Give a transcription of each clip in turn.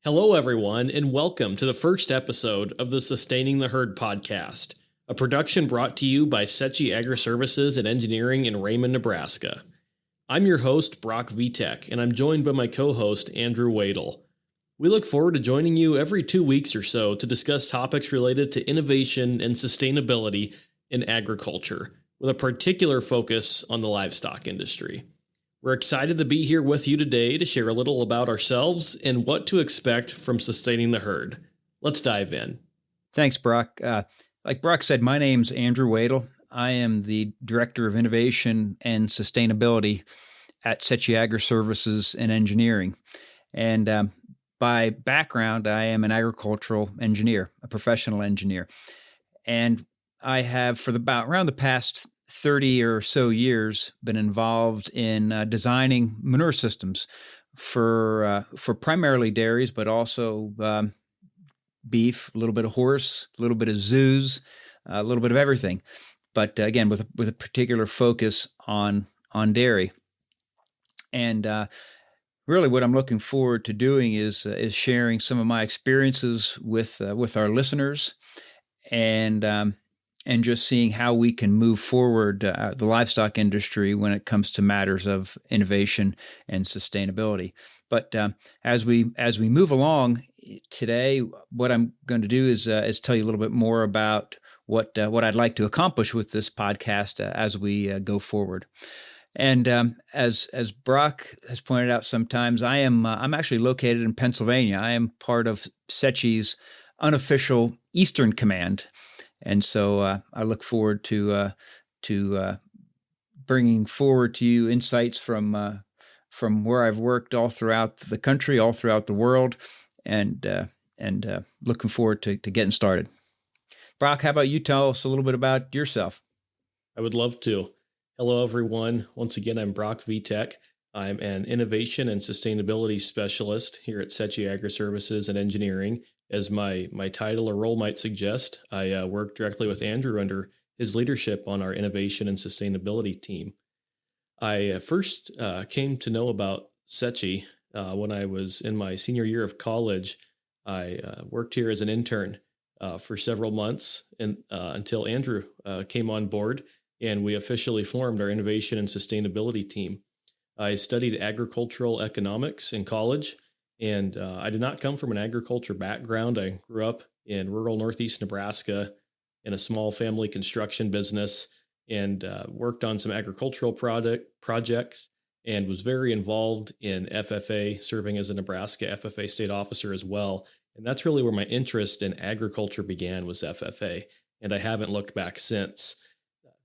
Hello, everyone, and welcome to the first episode of the Sustaining the Herd podcast, a production brought to you by Agri-Services and Engineering in Raymond, Nebraska. I'm your host, Brock Vetick, and I'm joined by my co-host, Andrew Wedel. We look forward to joining you every 2 weeks or so to discuss topics related to innovation and sustainability in agriculture, with a particular focus on the livestock industry. We're excited to be here with you today to share a little about ourselves and what to expect from sustaining the herd. Let's dive in. Thanks, Brock. Like Brock said, my name's Andrew Wedel. I am the Director of Innovation and Sustainability at Agri-Services and Engineering. And by background, I am an agricultural engineer, a professional engineer. And I have, for around the past 30 or so years, been involved in designing manure systems for primarily dairies, but also beef, a little bit of horse, a little bit of zoos, a little bit of everything. But again, with a particular focus on dairy. And really, what I'm looking forward to doing is sharing some of my experiences with our listeners, and just seeing how we can move forward the livestock industry when it comes to matters of innovation and sustainability. But as we move along today, what I'm going to do is tell you a little bit more about what I'd like to accomplish with this podcast as we go forward. And as Brock has pointed out, sometimes I'm actually located in Pennsylvania. I am part of SECI's unofficial Eastern Command. And so I look forward to bringing forward to you insights from where I've worked all throughout the country, all throughout the world, and looking forward to getting started. Brock, how about you tell us a little bit about yourself? I would love to. Hello, everyone. Once again, I'm Brock Vetick. I'm an innovation and sustainability specialist here at Agri-Services and Engineering. As my title or role might suggest, I work directly with Andrew under his leadership on our innovation and sustainability team. I first came to know about SECI when I was in my senior year of college. I worked here as an intern for several months until Andrew came on board, and we officially formed our innovation and sustainability team. I studied agricultural economics in college, and I did not come from an agriculture background. I grew up in rural Northeast Nebraska in a small family construction business, and worked on some agricultural projects, and was very involved in FFA, serving as a Nebraska FFA state officer as well. And that's really where my interest in agriculture began, was FFA, and I haven't looked back since.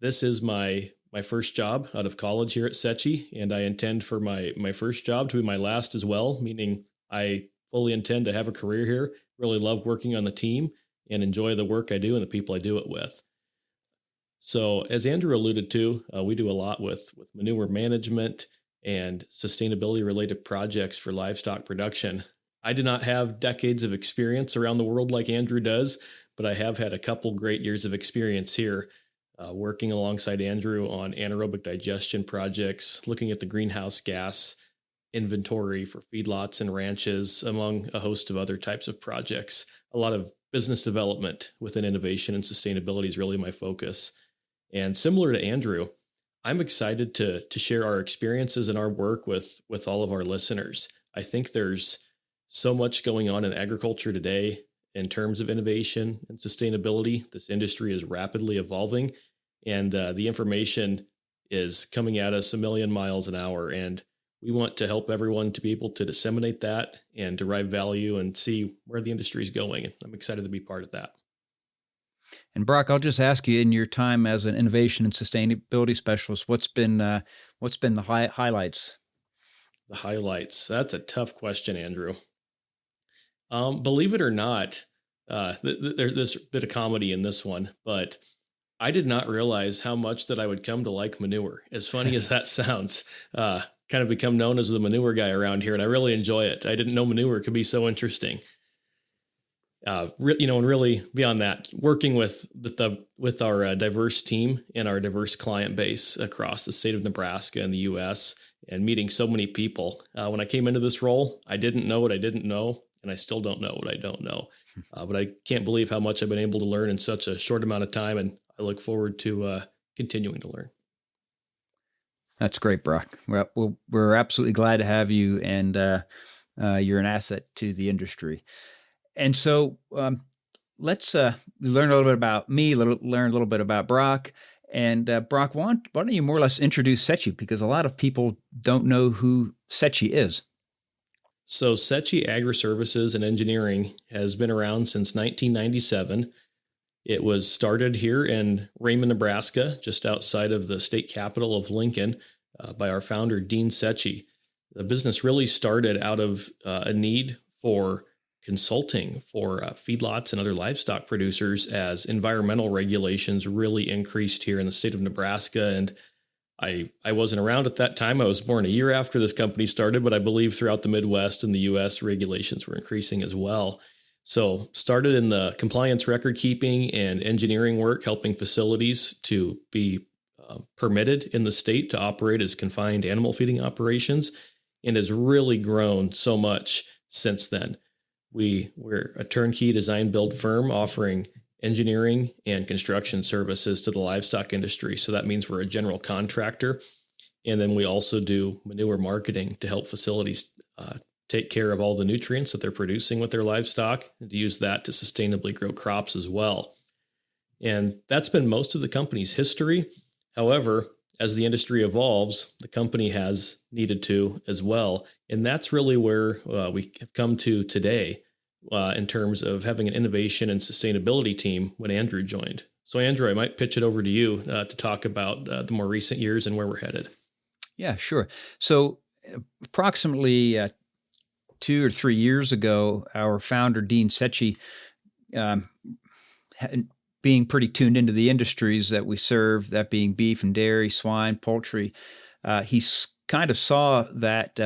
This is my first job out of college here at SECI, and I intend for my first job to be my last as well, meaning I fully intend to have a career here, really love working on the team, and enjoy the work I do and the people I do it with. So as Andrew alluded to, we do a lot with manure management and sustainability-related projects for livestock production. I do not have decades of experience around the world like Andrew does, but I have had a couple great years of experience here, working alongside Andrew on anaerobic digestion projects, looking at the greenhouse gas inventory for feedlots and ranches, among a host of other types of projects. A lot of business development within innovation and sustainability is really my focus. And similar to Andrew, I'm excited to share our experiences and our work with all of our listeners. I think there's so much going on in agriculture today in terms of innovation and sustainability. This industry is rapidly evolving, and the information is coming at us a million miles an hour. And we want to help everyone to be able to disseminate that and derive value and see where the industry is going. And I'm excited to be part of that. And Brock, I'll just ask you, in your time as an innovation and sustainability specialist, what's been the highlights? The highlights. That's a tough question, Andrew. Believe it or not, there's a bit of comedy in this one, but I did not realize how much that I would come to like manure. As funny as that sounds, kind of become known as the manure guy around here, and I really enjoy it. I didn't know manure could be so interesting. And really beyond that, working with our diverse team and our diverse client base across the state of Nebraska and the U.S., and meeting so many people. When I came into this role, I didn't know what I didn't know, and I still don't know what I don't know. But I can't believe how much I've been able to learn in such a short amount of time, and I look forward to continuing to learn. That's great, Brock. Well, we're absolutely glad to have you, and you're an asset to the industry. And so let's learn a little bit about me, learn a little bit about Brock. And Brock, why don't you more or less introduce SETI, because a lot of people don't know who SETI is. So SETI Agri-Services and Engineering has been around since 1997. It was started here in Raymond, Nebraska, just outside of the state capital of Lincoln, by our founder, Dean SETI. The business really started out of a need for consulting for feedlots and other livestock producers as environmental regulations really increased here in the state of Nebraska. And I wasn't around at that time. I was born a year after this company started, but I believe throughout the Midwest and the U.S., regulations were increasing as well. So started in the compliance record keeping and engineering work, helping facilities to be permitted in the state to operate as confined animal feeding operations, and has really grown so much since then. We're a turnkey design build firm offering engineering and construction services to the livestock industry. So that means we're a general contractor. And then we also do manure marketing to help facilities take care of all the nutrients that they're producing with their livestock and to use that to sustainably grow crops as well. And that's been most of the company's history. However, as the industry evolves, the company has needed to as well. And that's really where we have come to today in terms of having an innovation and sustainability team when Andrew joined. So Andrew, I might pitch it over to you to talk about the more recent years and where we're headed. Yeah, sure. So approximately 2 or 3 years ago, our founder, Dean SETI, being pretty tuned into the industries that we serve, that being beef and dairy, swine, poultry, he kind of saw that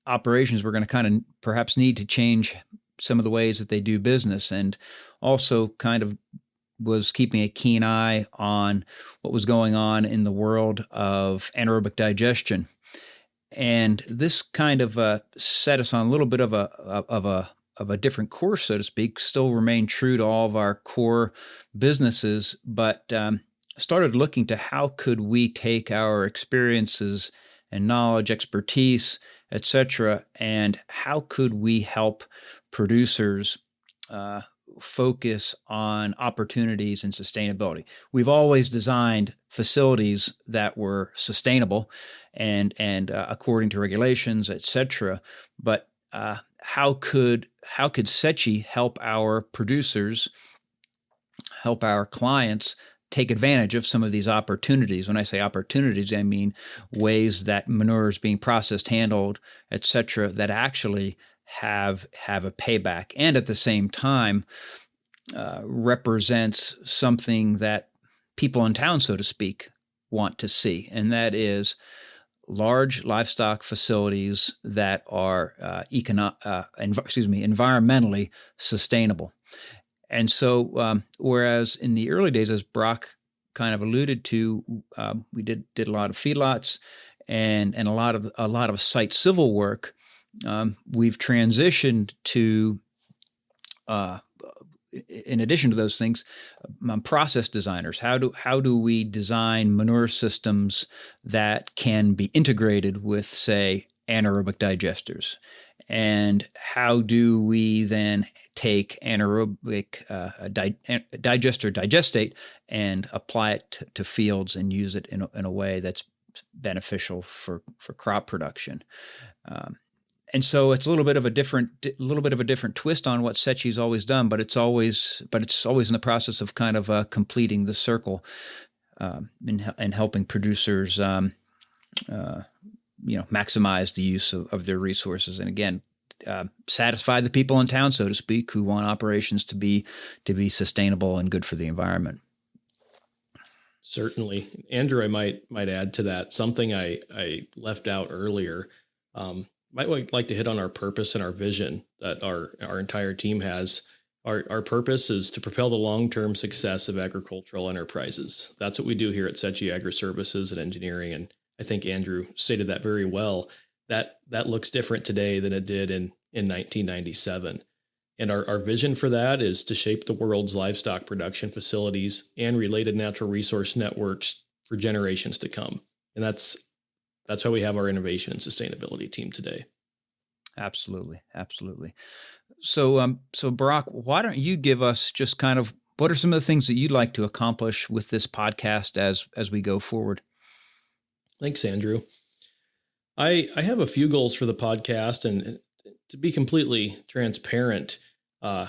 operations were going to kind of perhaps need to change some of the ways that they do business, and also kind of was keeping a keen eye on what was going on in the world of anaerobic digestion. And this kind of set us on a little bit of a different course, so to speak. Still remain true to all of our core businesses, but started looking to how could we take our experiences and knowledge, expertise, etc., and how could we help producers focus on opportunities and sustainability. We've always designed facilities that were sustainable and according to regulations, etc. But how could SETI help our producers, help our clients take advantage of some of these opportunities? When I say opportunities, I mean ways that manure is being processed, handled, etc., that actually have a payback, and at the same time represents something that people in town, so to speak, want to see, and that is large livestock facilities that are environmentally sustainable. And so, whereas in the early days, as Brock kind of alluded to, we did a lot of feedlots and a lot of site civil work. We've transitioned to, in addition to those things, process designers. How do we design manure systems that can be integrated with, say, anaerobic digesters? And how do we then take anaerobic digester digestate and apply it to fields and use it in a way that's beneficial for crop production? And so it's a little bit of a different twist on what SETI's always done, but it's always in the process of kind of completing the circle and helping producers, maximize the use of their resources, and again, satisfy the people in town, so to speak, who want operations to be sustainable and good for the environment. Certainly, Andrew, I might add to that something I left out earlier. Might like to hit on our purpose and our vision that our entire team has. Our purpose is to propel the long-term success of agricultural enterprises. That's what we do here at SETI Agri-Services and Engineering. And I think Andrew stated that very well. That looks different today than it did in in 1997. And our vision for that is to shape the world's livestock production facilities and related natural resource networks for generations to come. And that's why we have our innovation and sustainability team today. Absolutely. So, Brock, why don't you give us just kind of what are some of the things that you'd like to accomplish with this podcast as we go forward? Thanks, Andrew. I have a few goals for the podcast, and to be completely transparent, I'm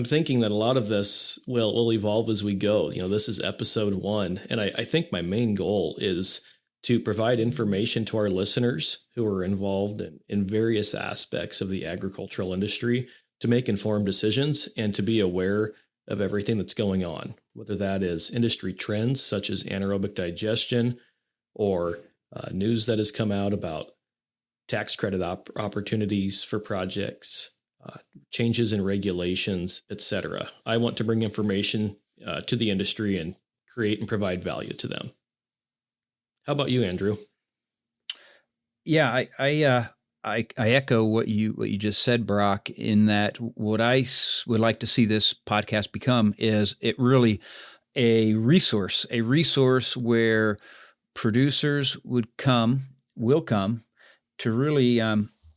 thinking that a lot of this will evolve as we go. This is episode 1, and I think my main goal is to provide information to our listeners who are involved in various aspects of the agricultural industry to make informed decisions and to be aware of everything that's going on, whether that is industry trends such as anaerobic digestion or news that has come out about tax credit opportunities for projects, changes in regulations, etc. I want to bring information to the industry and create and provide value to them. How about you, Andrew? Yeah, I echo what you just said, Brock, in that what I would like to see this podcast become is it really a resource where producers will come to really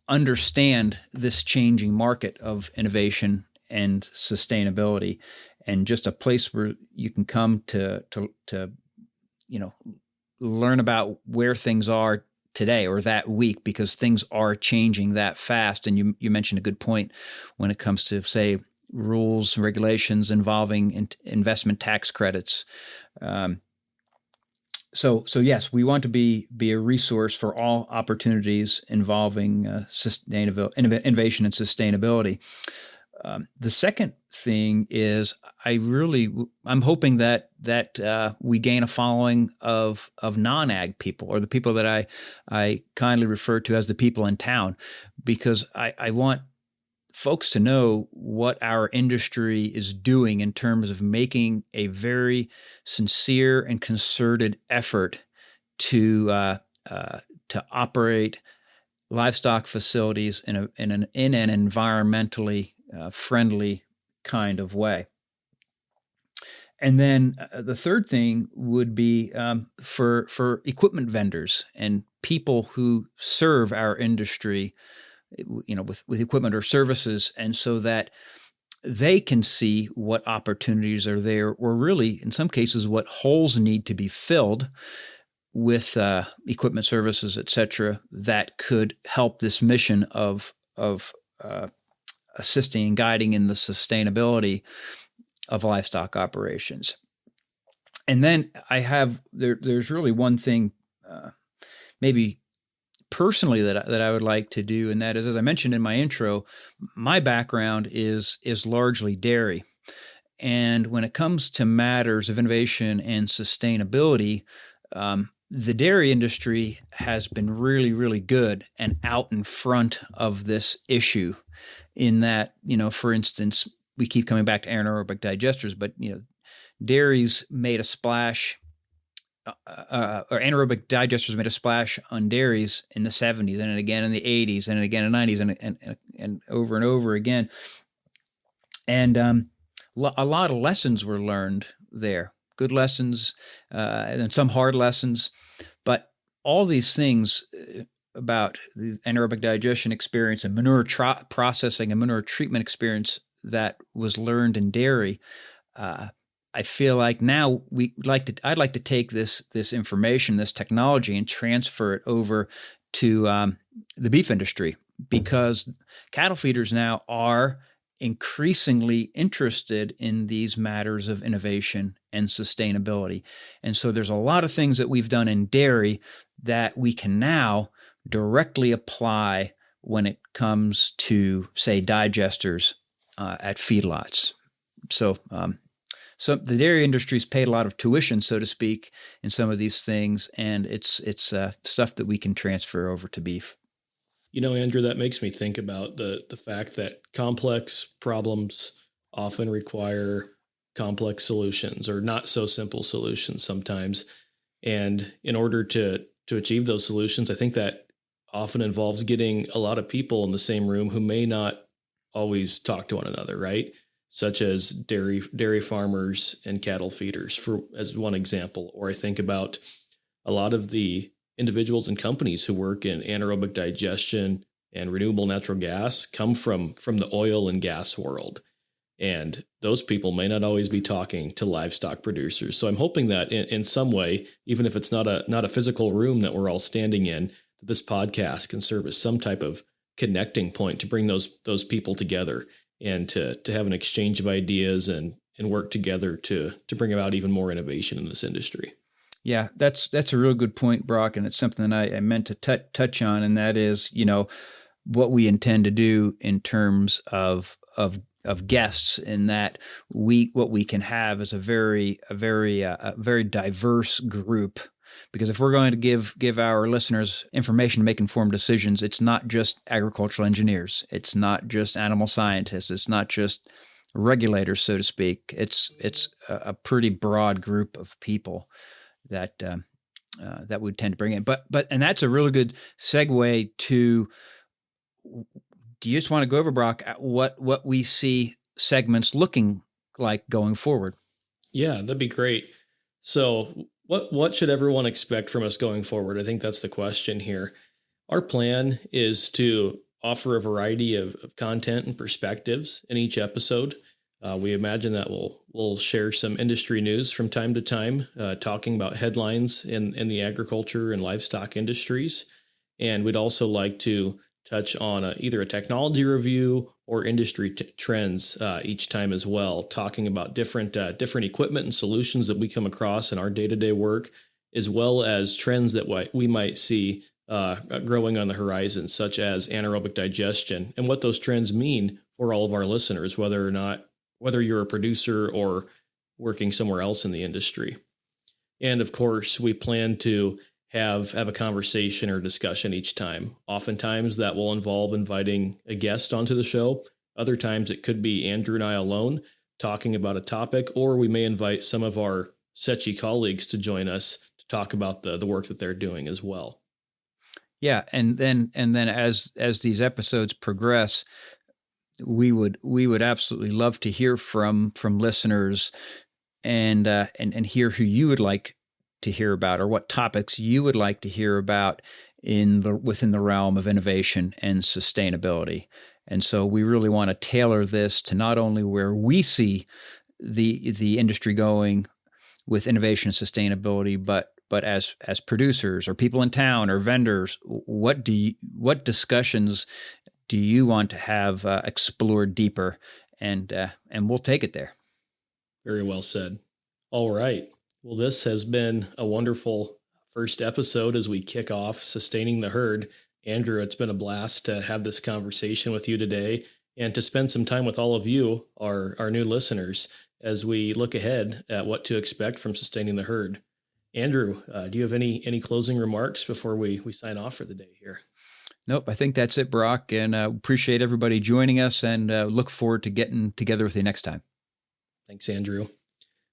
understand this changing market of innovation and sustainability, and just a place where you can come to learn about where things are today or that week, because things are changing that fast. And you mentioned a good point when it comes to, say, rules and regulations involving investment tax credits. So yes, we want to be a resource for all opportunities involving innovation and sustainability. The second thing is I'm hoping that we gain a following of non-ag people, or the people that I kindly refer to as the people in town, because I want folks to know what our industry is doing in terms of making a very sincere and concerted effort to operate livestock facilities in an environmentally friendly kind of way. And then the third thing would be for equipment vendors and people who serve our industry, with equipment or services, and so that they can see what opportunities are there, or really, in some cases, what holes need to be filled with equipment, services, et cetera, that could help this mission of assisting and guiding in the sustainability of livestock operations. And then there's really one thing, maybe personally that I would like to do, and that is, as I mentioned in my intro, my background is largely dairy. And when it comes to matters of innovation and sustainability, the dairy industry has been really, really good and out in front of this issue, in that, for instance, we keep coming back to anaerobic digesters, but, dairies made a splash, or anaerobic digesters made a splash on dairies in the 70s, and again in the 80s, and again in the 90s, and over again. And a lot of lessons were learned there, good lessons, and some hard lessons. But all these things about the anaerobic digestion experience and manure processing and manure treatment experience that was learned in dairy, I feel like now I'd like to take this information, this technology, and transfer it over to the beef industry, because cattle feeders now are increasingly interested in these matters of innovation and sustainability. And so there's a lot of things that we've done in dairy that we can now directly apply when it comes to, say, digesters at feedlots. So the dairy industry's paid a lot of tuition, so to speak, in some of these things, and it's stuff that we can transfer over to beef. Andrew, that makes me think about the fact that complex problems often require complex solutions, or not so simple solutions sometimes. And in order to achieve those solutions, I think that often involves getting a lot of people in the same room who may not always talk to one another, right? Such as dairy farmers and cattle feeders, for as one example. Or I think about a lot of the individuals and companies who work in anaerobic digestion and renewable natural gas come from the oil and gas world. And those people may not always be talking to livestock producers. So I'm hoping that in some way, even if it's not a physical room that we're all standing in, that this podcast can serve as some type of connecting point to bring those people together and to have an exchange of ideas and work together to bring about even more innovation in this industry. Yeah, that's a real good point, Brock, and it's something that I meant to touch on, and that is, what we intend to do in terms of guests, in that what we can have is a very diverse group. Because if we're going to give our listeners information to make informed decisions, it's not just agricultural engineers, it's not just animal scientists, it's not just regulators, so to speak. It's a pretty broad group of people that we tend to bring in. But that's a really good segue to. Do you just want to go over, Brock, what we see segments looking like going forward? Yeah, that'd be great. So what should everyone expect from us going forward? I think that's the question here. Our plan is to offer a variety of content and perspectives in each episode. We imagine that we'll share some industry news from time to time, talking about headlines in the agriculture and livestock industries. And we'd also like to touch on either a technology review or industry trends each time as well, talking about different equipment and solutions that we come across in our day-to-day work, as well as trends that we might see growing on the horizon, such as anaerobic digestion, and what those trends mean for all of our listeners, whether you're a producer or working somewhere else in the industry. And of course, we plan to have a conversation or discussion each time. Oftentimes that will involve inviting a guest onto the show. Other times it could be Andrew and I alone talking about a topic, or we may invite some of our SETI colleagues to join us to talk about the work that they're doing as well. Yeah, and then as these episodes progress, we would absolutely love to hear from listeners and hear who you would like to hear about, or what topics you would like to hear about within the realm of innovation and sustainability. And so we really want to tailor this to not only where we see the industry going with innovation and sustainability, but as producers or people in town or vendors, what discussions do you want to have explored deeper, and we'll take it there. Very well said. All right. Well, this has been a wonderful first episode as we kick off Sustaining the Herd. Andrew, it's been a blast to have this conversation with you today and to spend some time with all of you, our new listeners, as we look ahead at what to expect from Sustaining the Herd. Andrew, do you have any closing remarks before we sign off for the day here? Nope, I think that's it, Brock, and appreciate everybody joining us, and look forward to getting together with you next time. Thanks, Andrew.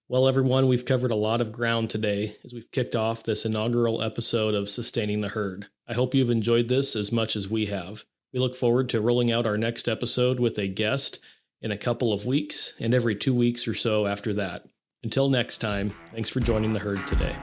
Well, everyone, we've covered a lot of ground today as we've kicked off this inaugural episode of Sustaining the Herd. I hope you've enjoyed this as much as we have. We look forward to rolling out our next episode with a guest in a couple of weeks and every 2 weeks or so after that. Until next time, thanks for joining the herd today.